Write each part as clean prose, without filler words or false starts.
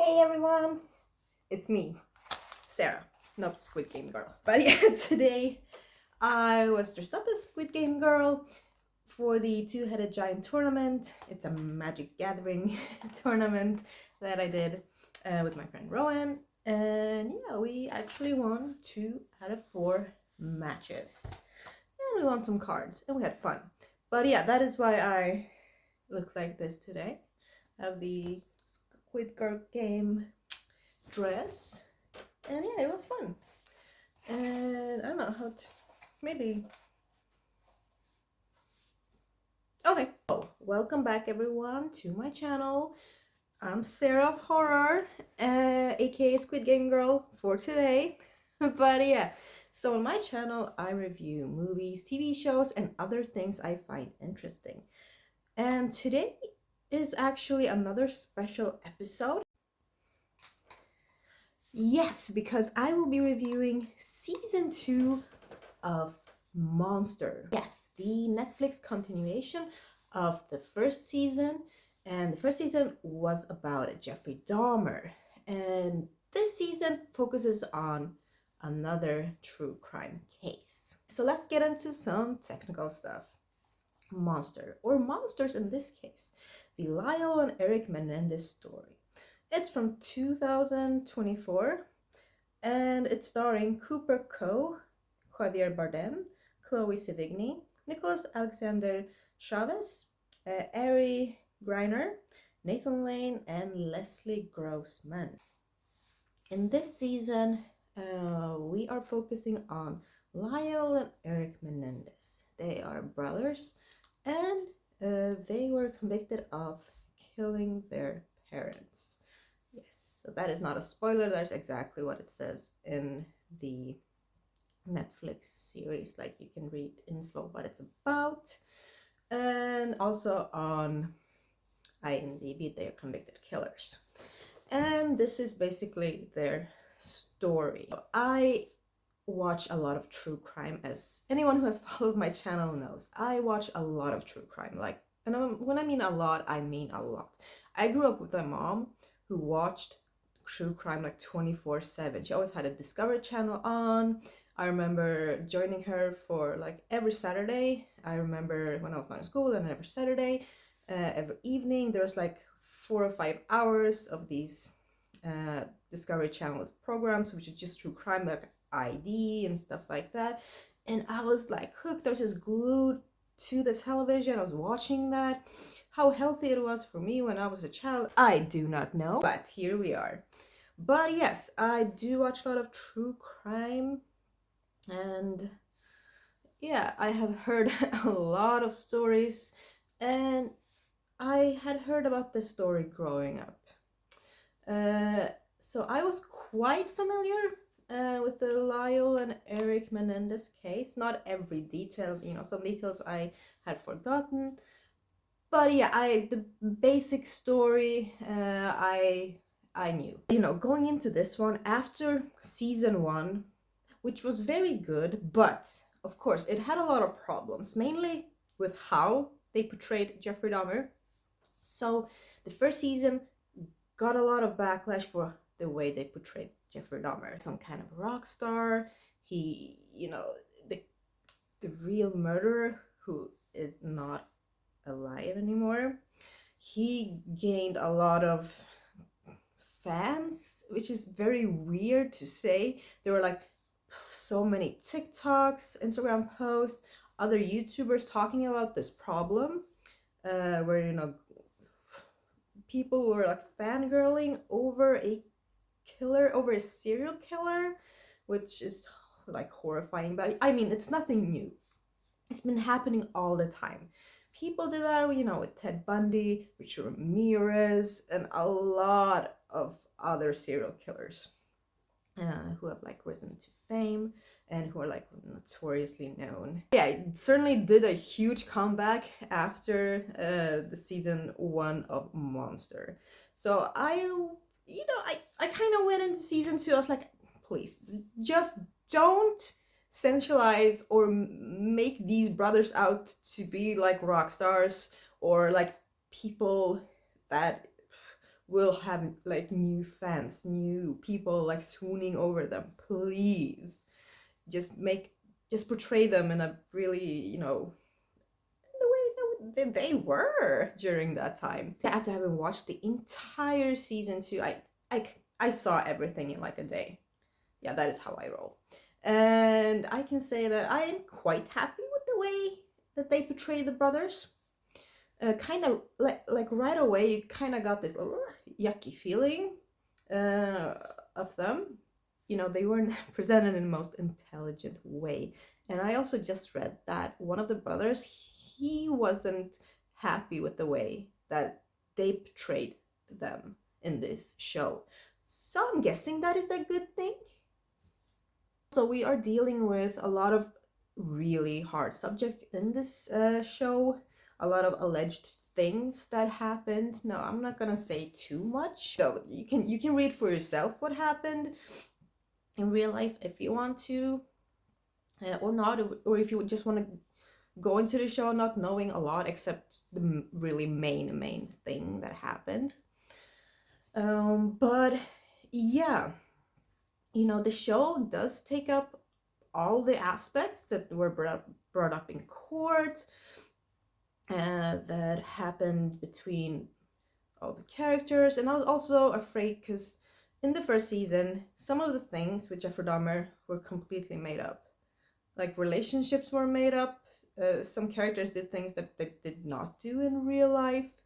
Hey everyone, it's me, Sarah, not Squid Game Girl. But yeah, today I was dressed up as Squid Game Girl for the Two-Headed Giant tournament. It's a Magic Gathering tournament that I did with my friend Rowan. And yeah, we actually won 2 out of 4 matches. And we won some cards and we had fun. But yeah, that is why I look like this today. I have the Squid Game dress, and yeah, it was fun. And I don't know how to, maybe. Okay. Oh, welcome back everyone to my channel. I'm Sarah of Horror, aka Squid Game Girl for today. But yeah, so on my channel I review movies, TV shows, and other things I find interesting. And today is actually another special episode. Yes, because I will be reviewing season 2 of Monster. Yes, the Netflix continuation of the first season. And the first season was about Jeffrey Dahmer. And this season focuses on another true crime case. So let's get into some technical stuff. Monster, or monsters in this case, the Lyle and Erik Menendez story. It's from 2024 and it's starring Cooper Coe, Javier Bardem, Chloe Sevigny, Nicholas Alexander Chavez, Ari Greiner, Nathan Lane, and Leslie Grossman. In this season, we are focusing on Lyle and Erik Menendez. They are brothers and they were convicted of killing their parents. Yes, so that is not a spoiler. That's exactly what it says in the Netflix series. Like, you can read info what it's about. And also on IMDb, they are convicted killers. And this is basically their story. I watch a lot of true crime, as anyone who has followed my channel knows. I watch a lot of true crime. Like, and when I mean a lot, I mean a lot. I grew up with a mom who watched true crime like 24/7. She always had a Discovery Channel on. I remember joining her for like every Saturday. I remember when I was not in school, and every Saturday, every evening, there was like 4 or 5 hours of these Discovery Channel programs, which is just true crime, like ID and stuff like that. And I was like hooked. I was just glued to the television. I was watching that. How healthy it was for me when I was a child, I do not know, but here we are. But yes, I do watch a lot of true crime, and yeah, I have heard a lot of stories, and I had heard about this story growing up. So I was quite familiar with the Lyle and Erik Menendez case. Not every detail, some details I had forgotten. But yeah, the basic story I knew. Going into this one after season 1, which was very good, but of course it had a lot of problems, mainly with how they portrayed Jeffrey Dahmer. So the first season got a lot of backlash for the way they portrayed Jeffrey Dahmer. Some kind of rock star. He, the real murderer who is not alive anymore. He gained a lot of fans, which is very weird to say. There were like so many TikToks, Instagram posts, other YouTubers talking about this problem, where people were like fangirling over a serial killer, which is like horrifying. But I mean, it's nothing new. It's been happening all the time. People did that, with Ted Bundy, Richard Ramirez, and a lot of other serial killers who have like risen to fame and who are like notoriously known. Yeah, it certainly did a huge comeback after the season 1 of Monster. So I kind of went into season 2. I was like, please, just don't centralize or make these brothers out to be like rock stars or like people that will have like new fans, new people like swooning over them. Please just portray them in a really, the way that they were during that time. After having watched the entire season 2, I saw everything in like a day. Yeah, that is how I roll. And I can say that I am quite happy with the way that they portray the brothers. Kind of like right away, you kind of got this yucky feeling of them. They weren't presented in the most intelligent way. And I also just read that one of the brothers, he wasn't happy with the way that they portrayed them in this show. So I'm guessing that is a good thing. So we are dealing with a lot of really hard subjects in this show, a lot of alleged things that happened. No, I'm not gonna say too much. So you can read for yourself what happened in real life if you want to, or not, or if you just want to go into the show not knowing a lot except the really main thing that happened. But yeah, the show does take up all the aspects that were brought up in court, that happened between all the characters. And I was also afraid because in the first season, some of the things with Jeffrey Dahmer were completely made up. Like relationships were made up. Some characters did things that they did not do in real life.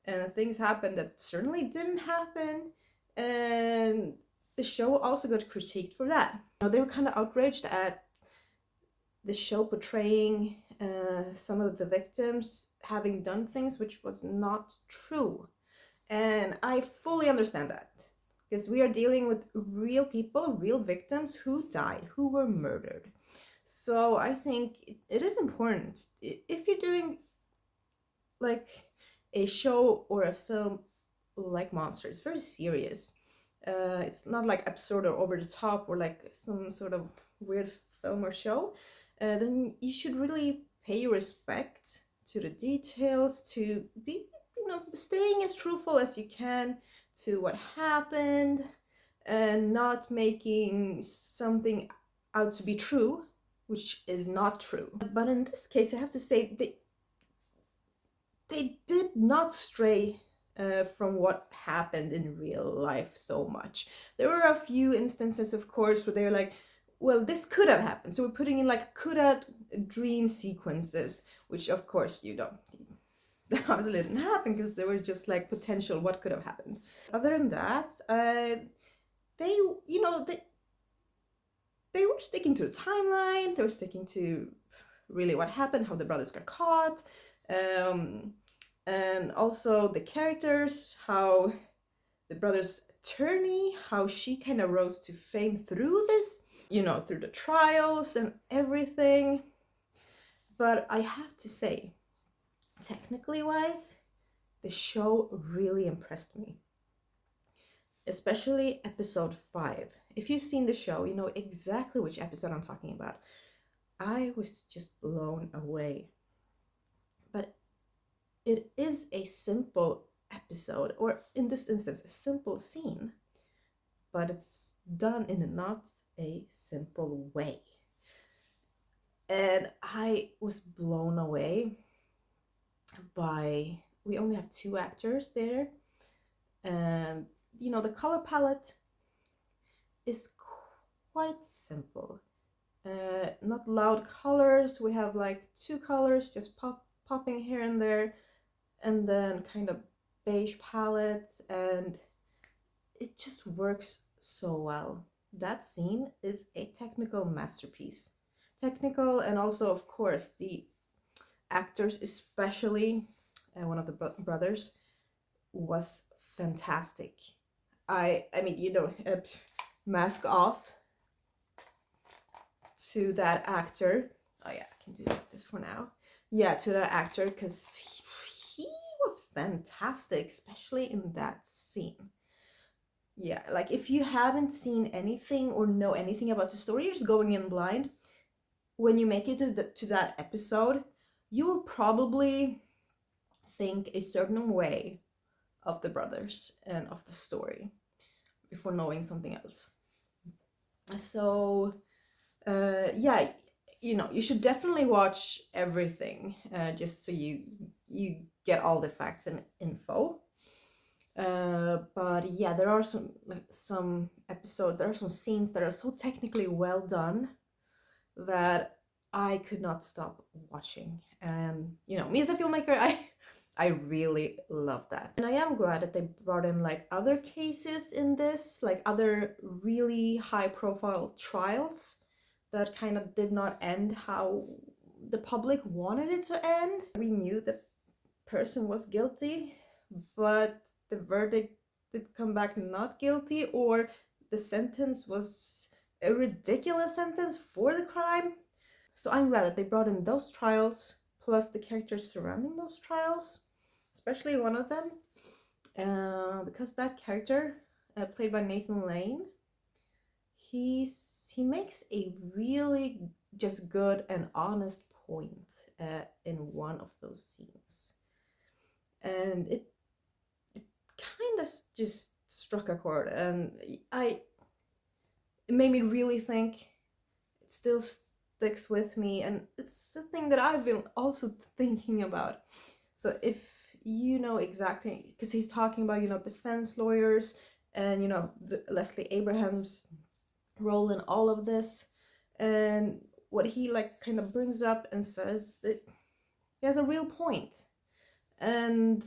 And things happened that certainly didn't happen. And the show also got critiqued for that. They were kind of outraged at the show portraying some of the victims having done things which was not true. And I fully understand that, because we are dealing with real people, real victims who died, who were murdered. So I think it is important, if you're doing like a show or a film like Monster, it's very serious. It's not like absurd or over the top or like some sort of weird film or show. Then you should really pay your respect to the details, to be, staying as truthful as you can to what happened, and not making something out to be true, which is not true. But in this case, I have to say they did not stray from what happened in real life so much. There were a few instances, of course, where they're like, well, this could have happened. So we're putting in like could have dream sequences, which of course that obviously didn't happen, because there were just like potential what could have happened. Other than that, they were sticking to the timeline. They were sticking to really what happened, how the brothers got caught, and also the characters, how the brothers' attorney, how she kind of rose to fame through this, through the trials and everything. But I have to say, technically wise, the show really impressed me. Especially episode 5. If you've seen the show, you know exactly which episode I'm talking about. I was just blown away. But it is a simple episode, or in this instance, a simple scene. But it's done in not a simple way. And I was blown away by, we only have 2 actors there, and the color palette is quite simple. Not loud colors. We have like 2 colors just popping here and there, and then kind of beige palette, and it just works so well. That scene is a technical masterpiece. Technical, and also of course the actors, especially one of the brothers, was fantastic. I mean, mask off to that actor. Oh yeah, I can do this for now. Yeah, to that actor, because he was fantastic, especially in that scene. Yeah, like if you haven't seen anything or know anything about the story, you're just going in blind. When you make it to that episode, you will probably think a certain way of the brothers and of the story before knowing something else. So yeah, you know, you should definitely watch everything just so you get all the facts and info. But yeah, there are some episodes, there are some scenes that are so technically well done that I could not stop watching. And you know, me as a filmmaker, I really love that. And I am glad that they brought in like other cases in this, like other really high profile trials that kind of did not end how the public wanted it to end. We knew the person was guilty, but the verdict did come back not guilty, or the sentence was a ridiculous sentence for the crime. So I'm glad that they brought in those trials, plus the characters surrounding those trials, especially one of them, because that character, played by Nathan Lane, he makes a really just good and honest point in one of those scenes, and it kind of just struck a chord, and it made me really think. It still sticks with me, and it's a thing that I've been also thinking about. So if you know exactly, because he's talking about, you know, defense lawyers and, you know, Leslie Abraham's role in all of this, and what he like kind of brings up and says that he has a real point, and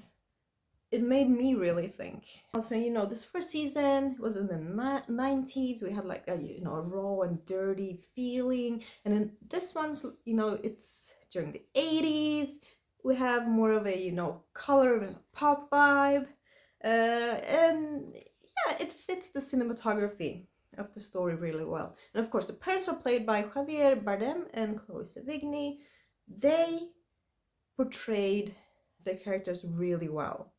it made me really think. Also, you know, this first season was in the 90s. We had like a, you know, a raw and dirty feeling, and in this one's, you know, it's during the 80s. We have more of a, you know, color and pop vibe, and yeah, it fits the cinematography of the story really well. And of course, the parents are played by Javier Bardem and Chloe Sevigny. They portrayed the characters really well.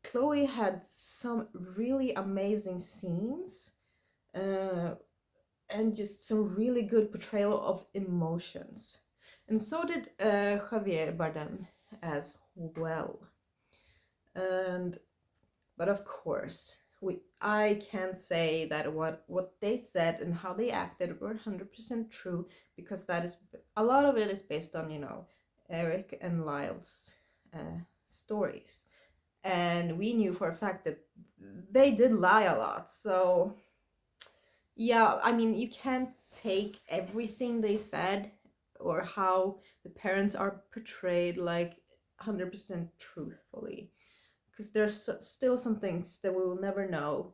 Chloe had some really amazing scenes, and just some really good portrayal of emotions, and so did Javier Bardem as well. But of course, I can't say that what they said and how they acted were 100% true, because that is a lot of it is based on, you know, Erik and Lyle's stories, and we knew for a fact that they did lie a lot. So yeah, I mean, you can't take everything they said or how the parents are portrayed like 100% truthfully, because there's still some things that we will never know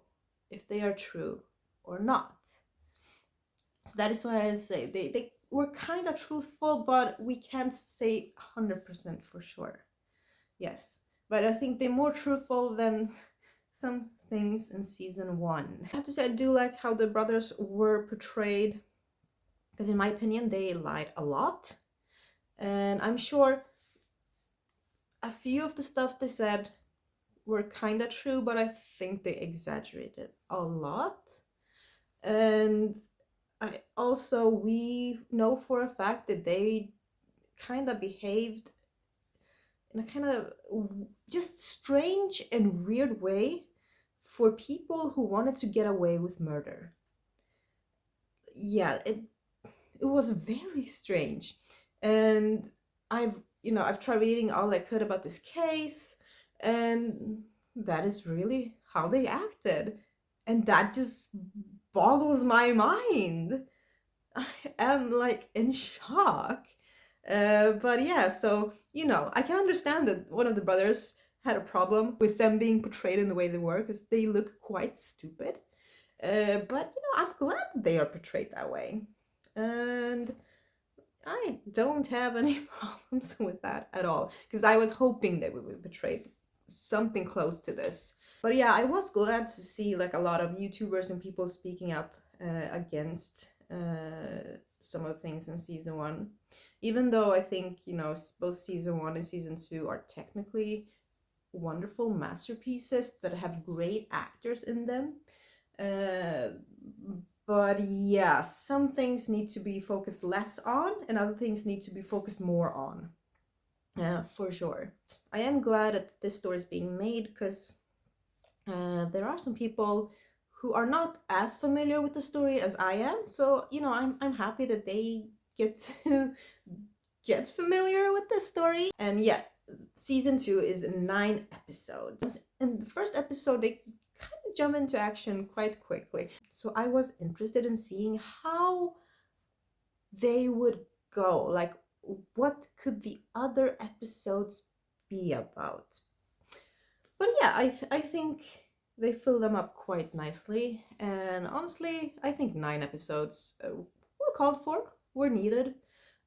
if they are true or not. So that is why I say they were kind of truthful, but we can't say 100% for sure. Yes, but I think they're more truthful than some things in season 1. I have to say, I do like how the brothers were portrayed, because in my opinion they lied a lot, and I'm sure a few of the stuff they said were kind of true, but I think they exaggerated a lot. And we know for a fact that they kind of behaved in a kind of just strange and weird way for people who wanted to get away with murder. Yeah, it was very strange. And I've tried reading all I could about this case, and that is really how they acted. And that just boggles my mind. I am like in shock. But yeah, so, you know, I can understand that one of the brothers had a problem with them being portrayed in the way they were, because they look quite stupid. But, you know, I'm glad they are portrayed that way. And I don't have any problems with that at all, because I was hoping they would be portrayed something close to this. But yeah, I was glad to see like a lot of YouTubers and people speaking up against some of the things in season 1. Even though I think, you know, both season 1 and season 2 are technically wonderful masterpieces that have great actors in them. But yeah, some things need to be focused less on, and other things need to be focused more on. for sure. I am glad that this story is being made because there are some people who are not as familiar with the story as I am. So, you know, I'm happy that they get to get familiar with the story. And yeah, season 2 is 9 episodes. In the first episode, they kind of jump into action quite quickly. So I was interested in seeing how they would go. Like, what could the other episodes be about? But yeah, I think they fill them up quite nicely. And honestly, I think 9 episodes were called for, were needed.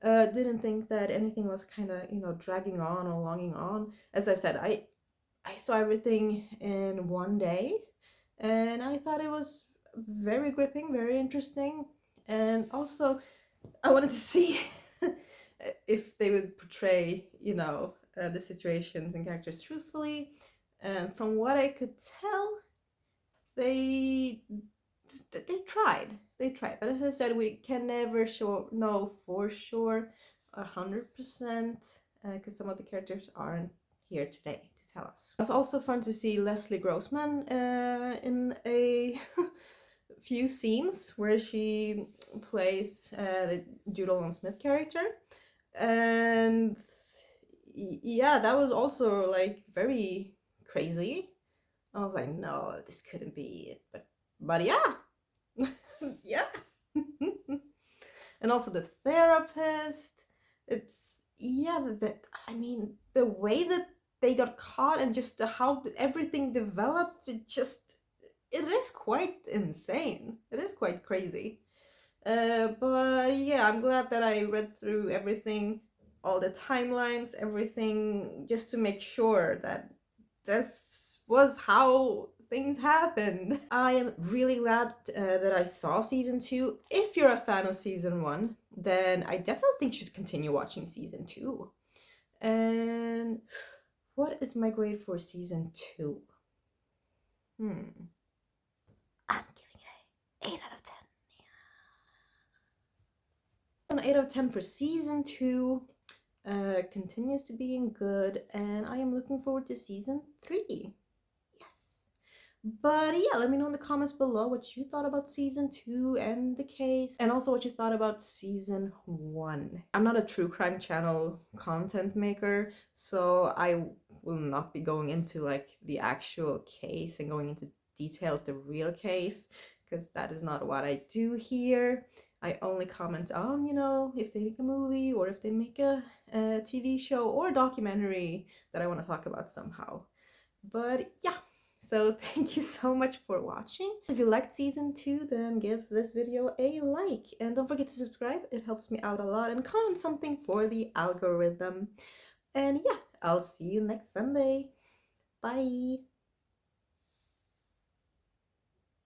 Didn't think that anything was kind of, you know, dragging on or longing on. As I said, I saw everything in one day, and I thought it was very gripping, very interesting, and also I wanted to see if they would portray, you know, the situations and characters truthfully. And from what I could tell, they they tried. They tried, but as I said, we can never know for sure 100% because some of the characters aren't here today to tell us. It was also fun to see Leslie Grossman in a few scenes where she plays the Jude Smith character, and yeah, that was also like very crazy. I was like, no, this couldn't be it, but yeah, yeah. And also the therapist. It's yeah, I mean, the way that they got caught and just how everything developed, it is quite insane. It is quite crazy. But yeah, I'm glad that I read through everything, all the timelines, everything, just to make sure that this was how things happened. I am really glad that I saw season 2. If you're a fan of season 1, then I definitely think you should continue watching season 2. And what is my grade for season 2? I'm giving it an 8 out of 10. An 8 out of 10 for season 2. Continues to being good, and I am looking forward to season 3. Yes. But yeah, let me know in the comments below what you thought about season 2 and the case, and also what you thought about season 1. I'm not a true crime channel content maker, so I will not be going into like the actual case and going into details, the real case, because that is not what I do here. I only comment on, you know, if they make a movie or if they make a TV show or a documentary that I want to talk about somehow. But yeah, so thank you so much for watching. If you liked season 2, then give this video a like. And don't forget to subscribe, it helps me out a lot. And comment something for the algorithm. And yeah, I'll see you next Sunday. Bye!